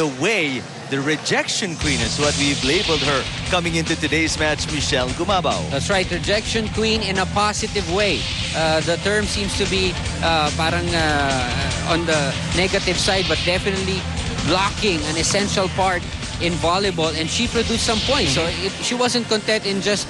the way, the rejection queen is what we've labeled her coming into today's match, Michelle Gumabao. That's right, rejection queen in a positive way. The term seems to be parang on the negative side, but definitely blocking an essential part in volleyball, and she produced some points. So she wasn't content in just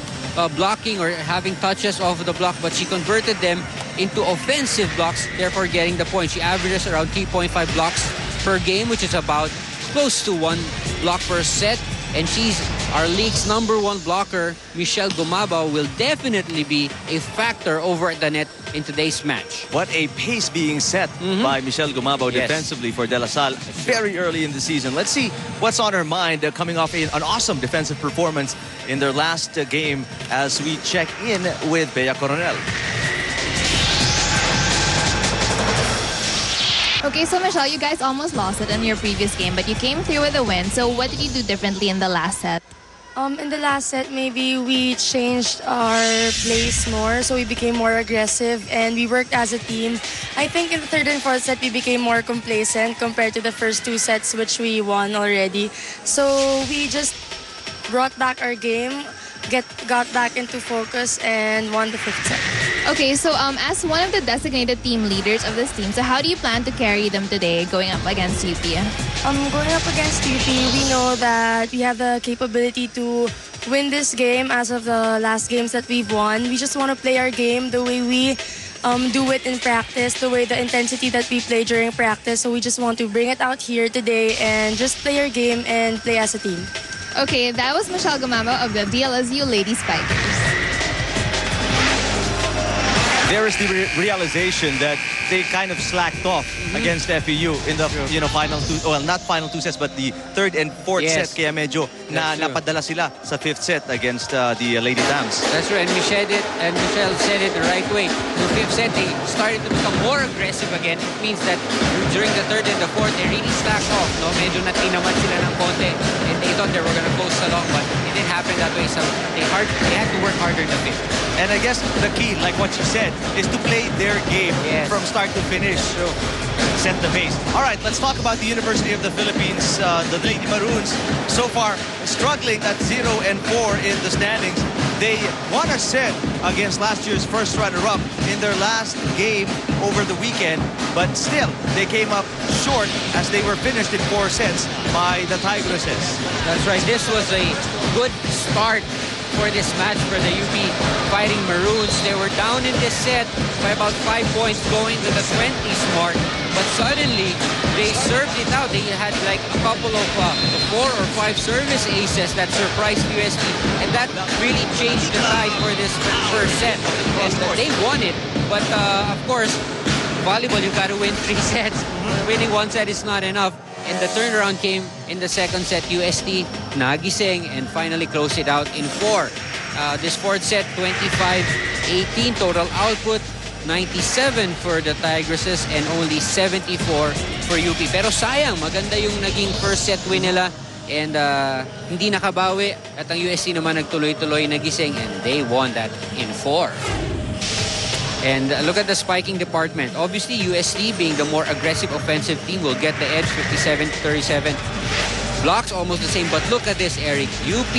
blocking or having touches off the block, but she converted them into offensive blocks, therefore getting the point. She averages around 3.5 blocks per game, which is about close to 1 block per set. And she's our league's #1 blocker. Michelle Gumabao will definitely be a factor over at the net in today's match. What a pace being set by Michelle Gumabao defensively for De La Salle very early in the season. Let's see what's on her mind coming off an awesome defensive performance in their last game as we check in with Bea Coronel. Okay, so Michelle, you guys almost lost it in your previous game, but you came through with a win. So what did you do differently in the last set? In the last set, maybe we changed our plays more, so we became more aggressive and we worked as a team. I think in the third and fourth set, we became more complacent compared to the first 2 sets, which we won already. So we just brought back our game, got back into focus, and won the 5th set. Okay, so as one of the designated team leaders of this team, so how do you plan to carry them today going up against UP? Going up against UP, we know that we have the capability to win this game as of the last games that we've won. We just want to play our game the way we do it in practice, the way the intensity that we play during practice. So we just want to bring it out here today and just play our game and play as a team. Okay, that was Michelle Gumabao of the DLSU Lady Spikers. There is the realization that they kind of slacked off against FEU in the final 2, well, not final 2 sets, but the 3rd and 4th set. Kaya medyo napadala sila sa 5th set against the Lady Dams. That's right, and Michelle said it the right way. The 5th set, they started to become more aggressive again. It means that during the 3rd and the 4th, they really slacked off. No? Medyo natinaman sila ng konti, and they thought they were going to coast along, but it didn't happen that way. So they had to work harder in the 5th. And I guess the key, like what you said, is to play their game from start to finish. So set the pace. All right, let's talk about the University of the Philippines, the Lady Maroons. So far, struggling at 0 and 4 in the standings. They won a set against last year's first runner-up in their last game over the weekend, but still, they came up short as they were finished in 4 sets by the Tigresses. That's right. This was a good start for this match for the UP Fighting Maroons. They were down in this set by about 5 points going to the 20s mark, but suddenly they served it out. They had like a couple of 4 or 5 service aces that surprised UST, and that really changed the tide for this first set, and they won it. But of course, volleyball, you gotta win 3 sets. Winning 1 set is not enough. And the turnaround came in the second set. UST nagising and finally closed it out in 4. This 4th set, 25-18 total output, 97 for the Tigresses and only 74 for UP. Pero sayang, maganda yung naging first set win nila, and hindi nakabawi. At ang UST naman nagtuloy-tuloy nagising, and they won that in 4. And look at the spiking department. Obviously, UST being the more aggressive offensive team will get the edge, 57-37. Blocks almost the same, but look at this, Eric. UP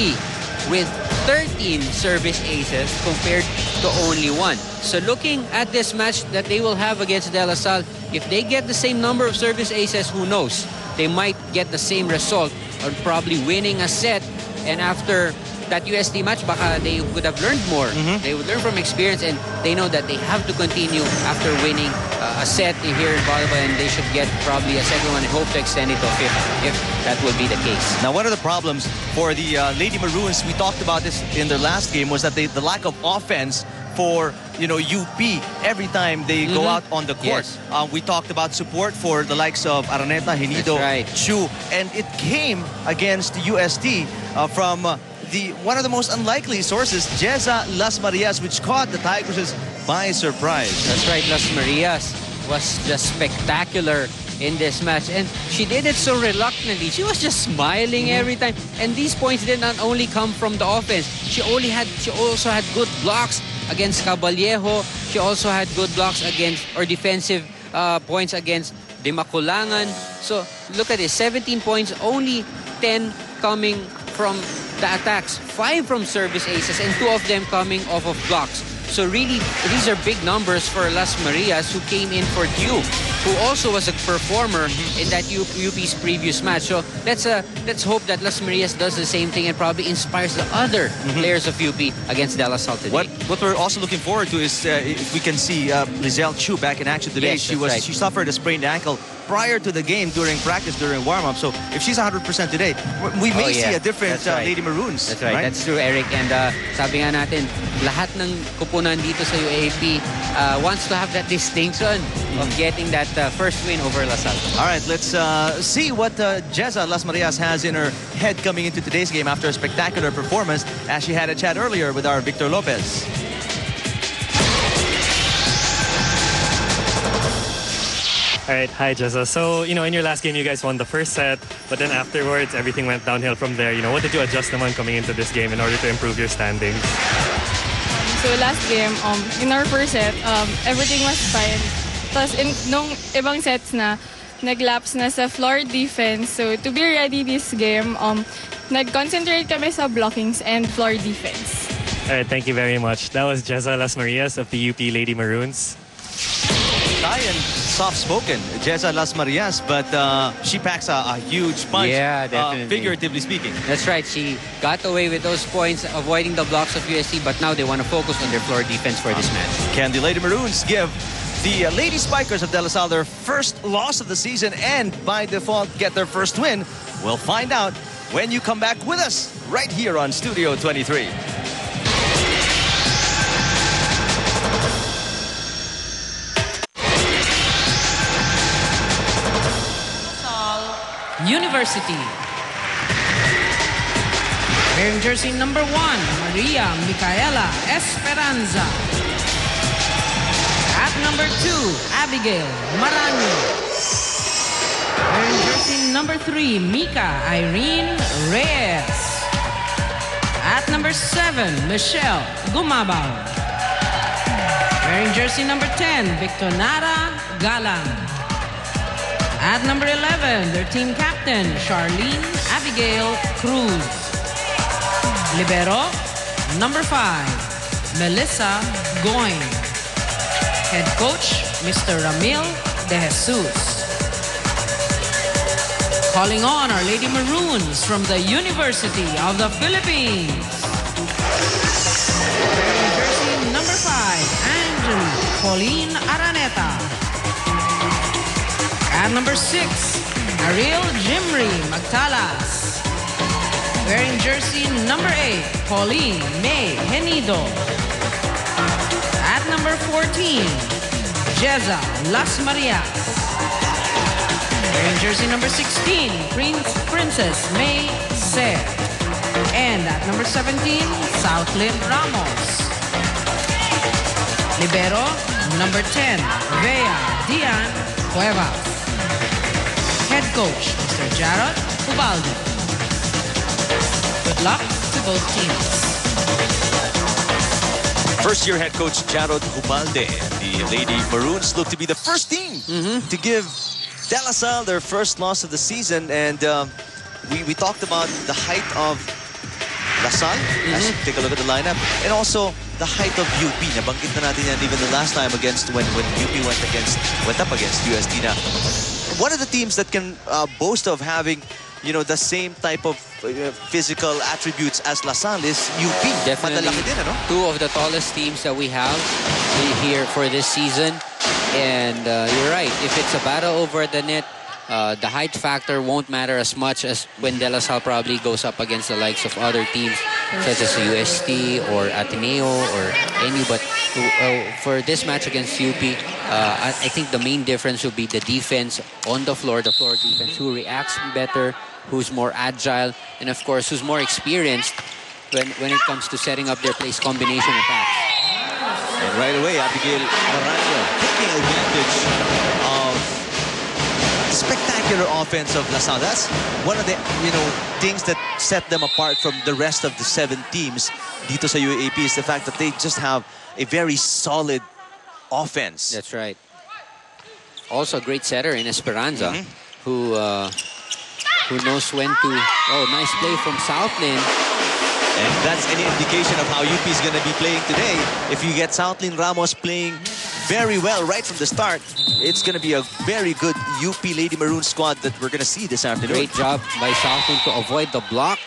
with 13 service aces compared to only 1. So looking at this match that they will have against De La Salle, if they get the same number of service aces, who knows? They might get the same result or probably winning a set. And after that UST match, baka they would have learned more. They would learn from experience, and they know that they have to continue after winning a set here in volleyball, and they should get probably a second one and hope to extend it to a 5th if that will be the case. Now, one of the problems for the Lady Maroons, we talked about this in their last game, was that the lack of offense for UP every time they go out on the court. We talked about support for the likes of Araneta, Henido, Chu, and it came against UST from one of the most unlikely sources, Jeza Las Marias, which caught the Tigresses by surprise. That's right, Las Marias was just spectacular in this match, and she did it so reluctantly. She was just smiling every time, and these points did not only come from the offense. She also had good blocks against Caballejo. She also had good blocks against, or defensive points against Maculangan. So look at this, 17 points, only 10 coming from the attacks, 5 from service aces, and 2 of them coming off of blocks. So really, these are big numbers for Las Marias, who came in for Duke, who also was a performer in that UP's previous match. So let's hope that Las Marias does the same thing and probably inspires the other players of UP against De La Salle today. What we're also looking forward to is if we can see Lizelle Chu back in action today. Yes, she suffered a sprained ankle prior to the game during practice, during warm-up. So if she's 100% today, we may see a different Lady Maroons. That's right. That's true, Eric. And sabi nga natin, lahat ng kupunan dito sa UAP wants to have that distinction of getting that first win over La Salle. All right, let's see what Jeza Las Marias has in her head coming into today's game after a spectacular performance, as she had a chat earlier with our Victor Lopez. All right, hi Jeza. So, in your last game, you guys won the first set, but then afterwards, everything went downhill from there. What did you adjust naman coming into this game in order to improve your standings? So last game, in our first set, everything was fine. Tapos nung ibang sets na, nag-lapse na sa floor defense. So to be ready this game, nag-concentrate kami sa blockings and floor defense. All right, thank you very much. That was Jeza Las Marias of the UP Lady Maroons. Shy and soft-spoken, Jeza Las Marias, but she packs a huge punch, figuratively speaking. That's right. She got away with those points, avoiding the blocks of UST, but now they want to focus on their floor defense for this match. Can the Lady Maroons give the Lady Spikers of De La Salle their first loss of the season and, by default, get their first win? We'll find out when you come back with us right here on Studio 23. University. Wearing jersey number 1, Maria Micaela Esperanza. At number 2, Abigail Marano. Wearing jersey number 3, Mika Irene Reyes. At number 7, Michelle Gumabao. Wearing jersey number 10, Victonara Galang. At number 11, their team captain, Charlene Abigail Cruz. Libero, number 5, Melissa Goin. Head coach, Mr. Ramil De Jesus. Calling on our Lady Maroons from the University of the Philippines. Wearing jersey number 5, Angeli Pauline Araneta. At number 6, Ariel Jimri Magtalas. Wearing jersey number 8, Pauline May Henido. At number 14, Jeza Las Marias. Wearing jersey number 16, Princess May Ser. And at number 17, Southlyn Ramos. Libero, number 10, Vea Dian Cuevas. Head coach, Mr. Jarrod Ubaldo. Good luck to both teams. First-year head coach Jarrod Ubalde. The Lady Maroons look to be the first team to give De La Salle their first loss of the season. And we talked about the height of La Salle, as you take a look at the lineup, and also the height of UP. Nabanggit na natin yan even the last time against when UP went up against UST na. One of the teams that can boast of having, the same type of physical attributes as La Salle is UP. Definitely. Madalaki din, ano? 2 of the tallest teams that we have here for this season. And you're right, if it's a battle over the net, the height factor won't matter as much as when De La Salle probably goes up against the likes of other teams such as UST or Ateneo or any. But for this match against UP, I think the main difference will be the defense on the floor defense, who reacts better, who's more agile, and of course, who's more experienced when it comes to setting up their place combination attacks. And right away, Abigail Marano taking advantage of spectacular offense of La Salle. That's one of the things that set them apart from the rest of the 7 teams dito sa UAP is the fact that they just have a very solid offense. That's right. also a great setter in Esperanza, who knows when to... Oh, nice play from Southland. And that's any indication of how UP is going to be playing today. If you get Southland Ramos playing very well right from the start, it's going to be a very good UP Lady Maroon squad that we're going to see this afternoon. Great job by Southland to avoid the block.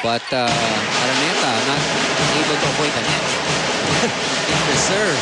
But Araneta not able to avoid the net. In the serve.